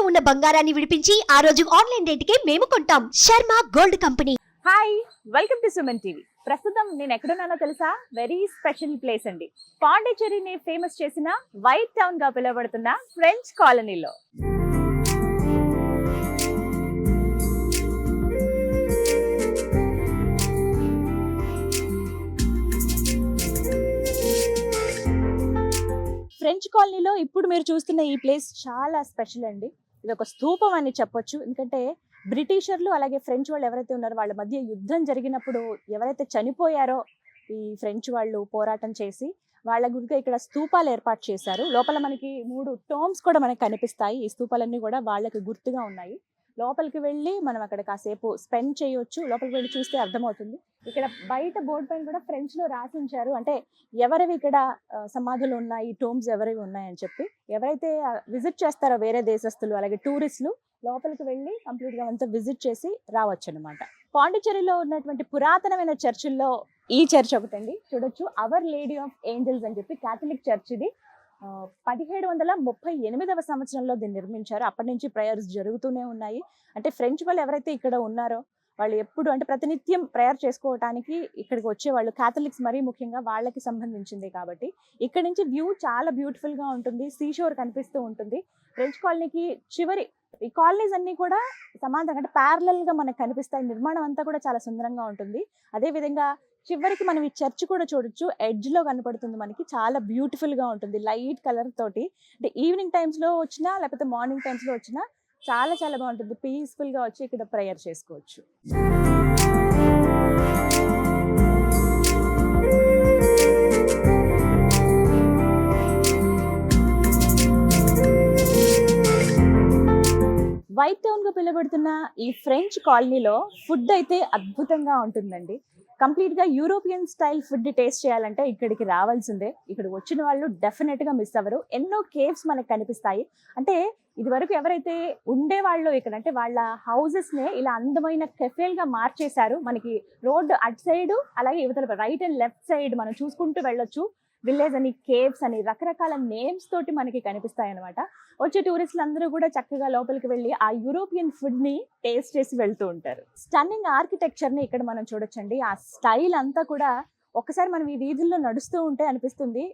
ఉన్న బంగారాన్ని విడిపించి ఆ రోజు ఆన్లైన్ రేటుకే మేము కొంటాం. Sharma gold company. Hi, welcome to Suman TV. ప్రస్తుతం నేను ఎక్కడున్నానో తెలుసా? వెరీ స్పెషల్ ప్లేస్ అండి. పాండిచ్చేరిని ఫేమస్ చేసిన వైట్ టౌన్ గా పిలువబడుతున్న ఫ్రెంచ్ కాలనీలో. ఫ్రెంచ్ కాలనీలో ఇప్పుడు మీరు చూస్తున్న ఈ ప్లేస్ చాలా స్పెషల్ అండి. ఇది ఒక స్తూపం అని చెప్పొచ్చు. ఎందుకంటే బ్రిటిషర్లు అలాగే ఫ్రెంచ్ వాళ్ళు ఎవరైతే ఉన్నారో వాళ్ళ మధ్య యుద్ధం జరిగినప్పుడు ఎవరైతే చనిపోయారో ఈ ఫ్రెంచ్ వాళ్ళు పోరాటం చేసి వాళ్ళ గురించి ఇక్కడ స్తూపాలు ఏర్పాటు చేశారు. లోపల మనకి 3 టోమ్స్ కూడా మనకి కనిపిస్తాయి. ఈ స్తూపాలన్నీ కూడా వాళ్ళకి గుర్తుగా ఉన్నాయి. లోపలికి వెళ్ళి మనం అక్కడ కాసేపు స్పెండ్ చేయొచ్చు. లోపలికి వెళ్ళి చూస్తే అర్థమవుతుంది. ఇక్కడ బయట బోర్డు పైన కూడా ఫ్రెంచ్ లో రాసి ఉంచారు. అంటే ఎవరివి ఇక్కడ సమాధులు ఉన్నాయి, టోమ్స్ ఎవరివి ఉన్నాయని చెప్పి. ఎవరైతే విజిట్ చేస్తారో వేరే దేశస్తులు అలాగే టూరిస్టులు లోపలికి వెళ్ళి కంప్లీట్ గా అంతా విజిట్ చేసి రావచ్చు అనమాట. పాండిచ్చేరిలో ఉన్నటువంటి పురాతనమైన చర్చిల్లో ఈ చర్చ్ ఒకటండి. చూడొచ్చు, అవర్ లేడీ ఆఫ్ ఏంజల్స్ అని చెప్పి క్యాథలిక్ చర్చ్ ఇది. 1738వ సంవత్సరంలో దీన్ని నిర్మించారు. అప్పటి నుంచి ప్రేయర్స్ జరుగుతూనే ఉన్నాయి. అంటే ఫ్రెంచ్ వాళ్ళు ఎవరైతే ఇక్కడ ఉన్నారో వాళ్ళు ఎప్పుడు అంటే ప్రతినిత్యం ప్రేయర్ చేసుకోవటానికి ఇక్కడికి వచ్చేవాళ్ళు. క్యాథలిక్స్ మరీ ముఖ్యంగా వాళ్ళకి సంబంధించింది కాబట్టి ఇక్కడ నుంచి వ్యూ చాలా బ్యూటిఫుల్ గా ఉంటుంది. సీషోర్ కనిపిస్తూ ఉంటుంది. ఫ్రెంచ్ కాలనీకి చివరి ఈ కాలనీస్ అన్ని కూడా సమాంతరంగా అంటే ప్యారలల్ గా మనకు కనిపిస్తాయి. నిర్మాణం అంతా కూడా చాలా సుందరంగా ఉంటుంది. అదే విధంగా చివరికి మనం ఈ చర్చ్ కూడా చూడొచ్చు. ఎడ్జ్ లో కనపడుతుంది మనకి. చాలా బ్యూటిఫుల్ గా ఉంటుంది లైట్ కలర్ తోటి. అంటే ఈవినింగ్ టైమ్స్ లో వచ్చినా లేకపోతే మార్నింగ్ టైమ్స్ లో వచ్చినా చాలా చాలా బాగుంటుంది. పీస్ఫుల్ గా వచ్చి ఇక్కడ ప్రేయర్ చేసుకోవచ్చు. వైట్ టౌన్ గా పిలువబడుతున్న ఈ ఫ్రెంచ్ కాలనీలో ఫుడ్ అయితే అద్భుతంగా ఉంటుందండి. కంప్లీట్ గా యూరోపియన్ స్టైల్ ఫుడ్ టేస్ట్ చేయాలంటే ఇక్కడికి రావాల్సిందే. ఇక్కడ వచ్చిన వాళ్ళు డెఫినెట్ గా మిస్ అవ్వరు. ఎన్నో కేవ్స్ మనకు కనిపిస్తాయి. అంటే ఇది వరకు ఎవరైతే ఉండేవాళ్ళు ఇక్కడ అంటే వాళ్ళ హౌసెస్ నే ఇలా అందమైన కెఫేల్ గా మార్చేశారు. మనకి రోడ్ అటు సైడ్ అలాగే యువతల రైట్ అండ్ లెఫ్ట్ సైడ్ మనం చూసుకుంటూ వెళ్ళొచ్చు. విలేజ్ అని, కేవ్స్ అని రకరకాల నేమ్స్ తోటి మనకి కనిపిస్తాయి అనమాట. వచ్చే టూరిస్టులు అందరూ కూడా చక్కగా లోపలికి వెళ్ళి ఆ యూరోపియన్ ఫుడ్ ని టేస్ట్ చేసి వెళ్తూ ఉంటారు. స్టన్నింగ్ ఆర్కిటెక్చర్ ని ఇక్కడ మనం చూడొచ్చండి. ఆ స్టైల్ అంతా కూడా ఒకసారి మనం ఈ వీధుల్లో నడుస్తూ ఉంటే అనిపిస్తుంది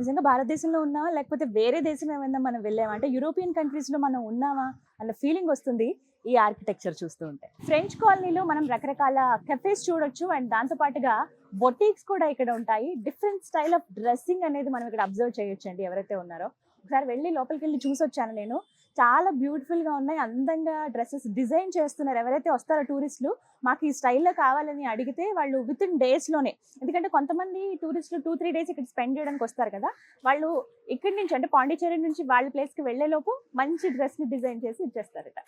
నిజంగా భారతదేశంలో ఉన్నామా లేకపోతే వేరే దేశం ఏమైనా మనం వెళ్ళామా, అంటే యూరోపియన్ కంట్రీస్ లో మనం ఉన్నామా అన్న ఫీలింగ్ వస్తుంది ఈ ఆర్కిటెక్చర్ చూస్తూ ఉంటే. ఫ్రెంచ్ కాలనీలో మనం రకరకాల కెఫేస్ చూడొచ్చు. అండ్ దాంతో పాటుగా బొటీక్స్ కూడా ఇక్కడ ఉంటాయి. డిఫరెంట్ స్టైల్ ఆఫ్ డ్రెస్సింగ్ అనేది మనం ఇక్కడ అబ్జర్వ్ చేయొచ్చండి. ఎవరైతే ఉన్నారో ఒకసారి వెళ్ళి లోపలికి వెళ్ళి చూసి వచ్చాను నేను. చాలా బ్యూటిఫుల్ గా ఉన్నాయి. అందంగా డ్రెస్సెస్ డిజైన్ చేస్తున్నారు. ఎవరైతే వస్తారో టూరిస్టులు మాకు ఈ స్టైల్లో కావాలని అడిగితే వాళ్ళు విత్ ఇన్ డేస్ లోనే, ఎందుకంటే కొంతమంది టూరిస్టులు 2-3 డేస్ ఇక్కడ స్పెండ్ చేయడానికి వస్తారు కదా, వాళ్ళు ఇక్కడి నుంచి అంటే పాండిచ్చేరి నుంచి వాళ్ళ ప్లేస్ కి వెళ్లే లోపు మంచి డ్రెస్ ని డిజైన్ చేసి ఇచ్చేస్తారట.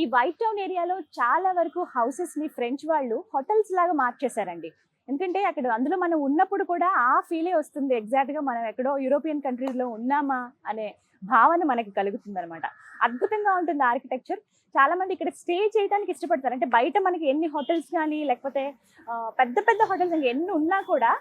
ఈ వైట్ టౌన్ ఏరియాలో చాలా వరకు హౌసెస్ ని ఫ్రెంచ్ వాళ్ళు హోటల్స్ లాగా మార్చేశారండి. ఎందుకంటే అక్కడ అందులో మనం ఉన్నప్పుడు కూడా ఆ ఫీలే వస్తుంది. ఎగ్జాక్ట్ గా మనం ఎక్కడో యూరోపియన్ కంట్రీస్ లో ఉన్నామా అనే భావన మనకి కలుగుతుంది అనమాట. అద్భుతంగా ఉంటుంది ఆర్కిటెక్చర్. చాలా మంది ఇక్కడ స్టే చేయడానికి ఇష్టపడతారు. అంటే బయట మనకి ఎన్ని హోటల్స్ కానీ లేకపోతే పెద్ద పెద్ద హోటల్స్ ఎన్ని ఉన్నా కూడా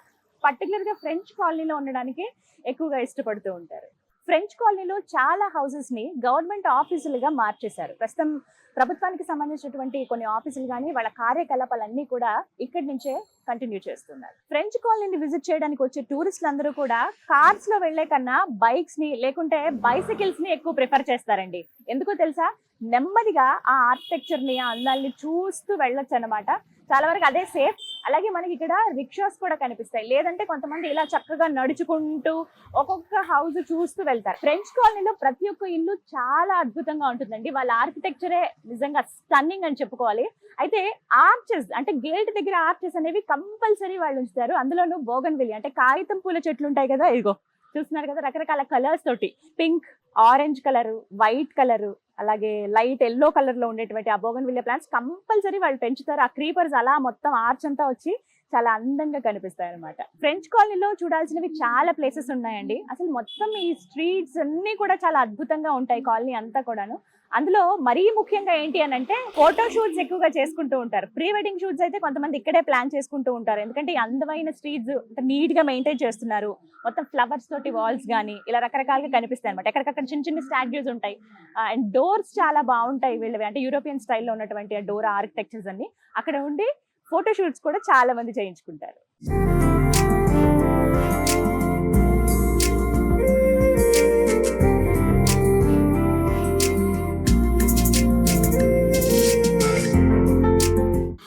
పర్టికులర్ గా ఫ్రెంచ్ కాలనీలో ఉండడానికి ఎక్కువగా ఇష్టపడుతూ ఉంటారు. ఫ్రెంచ్ కాలనీలో చాలా హౌసెస్ ని గవర్నమెంట్ ఆఫీసులుగా మార్చేశారు. ప్రస్తుతం ప్రభుత్వానికి సంబంధించినటువంటి కొన్ని ఆఫీసులు కానీ వాళ్ళ కార్యకలాపాలన్నీ కూడా ఇక్కడి నుంచే కంటిన్యూ చేస్తున్నారు. ఫ్రెంచ్ కాలనీని విజిట్ చేయడానికి వచ్చే టూరిస్టులు అందరూ కూడా కార్స్ లో వెళ్లే కన్నా బైక్స్ ని లేకుంటే బైసికల్స్ ని ఎక్కువ ప్రిఫర్ చేస్తారండి. ఎందుకో తెలుసా? నెమ్మదిగా ఆ ఆర్కిటెక్చర్ ని, ఆ అందాల్ని చూస్తూ వెళ్ళొచ్చు అనమాట. చాలా వరకు అదే సేఫ్. అలాగే మనకి ఇక్కడ రిక్షాస్ కూడా కనిపిస్తాయి. లేదంటే కొంతమంది ఇలా చక్కగా నడుచుకుంటూ ఒక్కొక్క హౌస్ చూస్తూ వెళ్తారు. ఫ్రెంచ్ కాలనీలో ప్రతి ఒక్క ఇల్లు చాలా అద్భుతంగా ఉంటుందండి. వాళ్ళ ఆర్కిటెక్చరే నిజంగా స్టన్నింగ్ అని చెప్పుకోవాలి. అయితే ఆర్చెస్ అంటే గేట్ దగ్గర ఆర్చెస్ అనేవి కంపల్సరీ వాళ్ళు ఉంచుతారు. అందులోనూ బోగన్విలియా అంటే కాగితం పూల చెట్లు ఉంటాయి కదా, ఇదిగో చూస్తున్నారు కదా, రకరకాల కలర్స్ తోటి pink, orange colour, white colour, అలాగే లైట్ ఎల్లో కలర్ లో ఉండేటువంటి ఆ బోగన్విలియా ప్లాంట్స్ కంపల్సరీ వాళ్ళు పెంచుతారు. ఆ క్రీపర్స్ అలా మొత్తం ఆర్చ్ అంతా వచ్చి చాలా అందంగా కనిపిస్తాయి అనమాట. ఫ్రెంచ్ కాలనీలో చూడాల్సినవి చాలా ప్లేసెస్ ఉన్నాయండి. అసలు మొత్తం ఈ స్ట్రీట్స్ అన్ని కూడా చాలా అద్భుతంగా ఉంటాయి. కాలనీ అంతా కూడాను అందులో మరీ ముఖ్యంగా ఏంటి అని అంటే ఫోటో షూట్స్ ఎక్కువగా చేసుకుంటూ ఉంటారు. ప్రీ వెడ్డింగ్ షూట్స్ అయితే కొంతమంది ఇక్కడే ప్లాన్ చేసుకుంటూ ఉంటారు. ఎందుకంటే ఈ అందమైన స్ట్రీట్స్ నీట్ గా మెయింటైన్ చేస్తున్నారు. మొత్తం ఫ్లవర్స్ తోటి వాల్స్ గానీ ఇలా రకరకాలుగా కనిపిస్తాయి అనమాట. ఎక్కడికక్కడ చిన్న చిన్న స్టాట్యూస్ ఉంటాయి. అండ్ డోర్స్ చాలా బాగుంటాయి వీళ్ళవి, అంటే యూరోపియన్ స్టైల్లో ఉన్నటువంటి ఆ డోర్ ఆర్కిటెక్చర్స్ అన్ని. అక్కడ ఉండి ఫోటో షూట్స్ కూడా చాలా మంది చేయించుకుంటారు.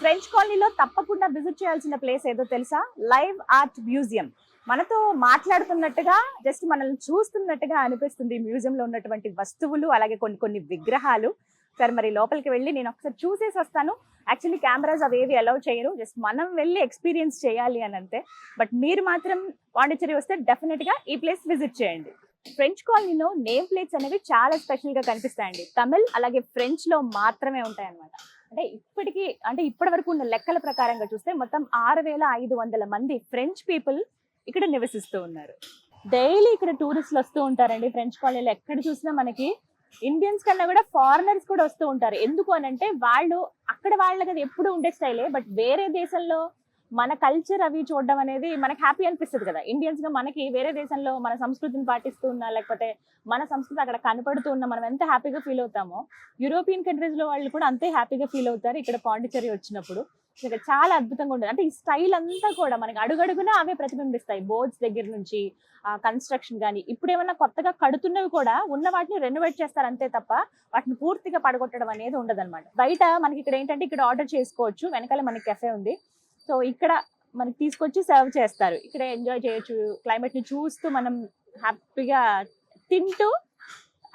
ఫ్రెంచ్ కాలనీలో తప్పకుండా విజిట్ చేయాల్సిన ప్లేస్ ఏదో తెలుసా? Live art museum. మనతో మాట్లాడుతున్నట్టుగా, జస్ట్ మనల్ని చూస్తున్నట్టుగా అనిపిస్తుంది మ్యూజియంలో ఉన్నటువంటి వస్తువులు, అలాగే కొన్ని కొన్ని విగ్రహాలు. సరే మరి లోపలికి వెళ్ళి నేను ఒకసారి చూసేసి వస్తాను. యాక్చువల్లీ కెమెరాస్ అవేవి అలౌ చేయరు, జస్ట్ మనం వెళ్ళి ఎక్స్పీరియన్స్ చేయాలి అని అంతే. బట్ మీరు మాత్రం పాండిచ్చేరి వస్తే డెఫినెట్గా ఈ ప్లేస్ విజిట్ చేయండి. ఫ్రెంచ్ కాలనీలో నేమ్ ప్లేట్స్ అనేవి చాలా స్పెషల్గా కనిపిస్తాయండి. తమిళ్ అలాగే ఫ్రెంచ్లో మాత్రమే ఉంటాయి అన్నమాట. అంటే ఇప్పటి వరకు ఉన్న లెక్కల ప్రకారంగా చూస్తే మొత్తం 6,500 మంది ఫ్రెంచ్ పీపుల్ ఇక్కడ నివసిస్తూ ఉన్నారు. డైలీ ఇక్కడ టూరిస్టులు వస్తూ ఉంటారండి. ఫ్రెంచ్ కాలనీలో ఎక్కడ చూసినా మనకి ఇండియన్స్ కన్నా కూడా ఫారినర్స్ కూడా వస్తూ ఉంటారు. ఎందుకు అని అంటే వాళ్ళు అక్కడ వాళ్ళకి అది ఎప్పుడు ఉండే స్టైలే, బట్ వేరే దేశంలో మన కల్చర్ అవి చూడడం అనేది మనకి హ్యాపీ అనిపిస్తుంది కదా. ఇండియన్స్ గా మనకి వేరే దేశంలో మన సంస్కృతిని పాటిస్తూ ఉన్నా, లేకపోతే మన సంస్కృతి అక్కడ కనపడుతూ ఉన్నా మనం ఎంత హ్యాపీగా ఫీల్ అవుతామో, యూరోపియన్ కంట్రీస్ లో వాళ్ళు కూడా అంతే హ్యాపీగా ఫీల్ అవుతారు ఇక్కడ పాండిచ్చేరి వచ్చినప్పుడు. ఇక్కడ చాలా అద్భుతంగా ఉంటుంది. అంటే ఈ స్టైల్ అంతా కూడా మనకి అడుగడుగునా అవే ప్రతిబింబిస్తాయి. బోర్డ్స్ దగ్గర నుంచి కన్స్ట్రక్షన్ కానీ, ఇప్పుడు ఏమన్నా కొత్తగా కడుతున్నవి కూడా ఉన్న వాటిని రెనోవేట్ చేస్తారు అంతే తప్ప వాటిని పూర్తిగా పడగొట్టడం అనేది ఉండదన్నమాట. బయట మనకి ఇక్కడ ఏంటంటే ఇక్కడ ఆర్డర్ చేసుకోవచ్చు, వెనకాల మనకి కెఫే ఉంది. సో ఇక్కడ మనకి తీసుకొచ్చి సర్వ్ చేస్తారు. ఇక్కడ ఎంజాయ్ చేయొచ్చు, క్లైమేట్ ని చూస్తూ మనం హ్యాపీగా తింటూ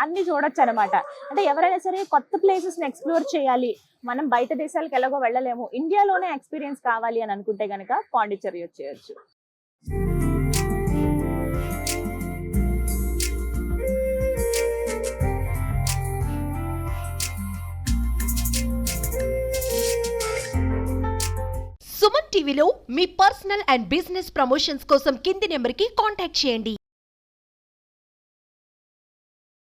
అన్ని చూడొచ్చు అనమాట. అంటే ఎవరైనా సరే కొత్త ప్లేసెస్ ని ఎక్స్ప్లోర్ చేయాలి, మనం బయట దేశాలకు ఎలాగో వెళ్ళలేము, ఇండియాలోనే ఎక్స్పీరియన్స్ కావాలి అని అనుకుంటే గనక పాండిచ్చేరి వచ్చేయచ్చు. సుమన్ టీవీలో మీ పర్సనల్ అండ్ బిజినెస్ ప్రమోషన్స్ కోసం కింది నెంబర్కి కాంటాక్ట్ చేయండి.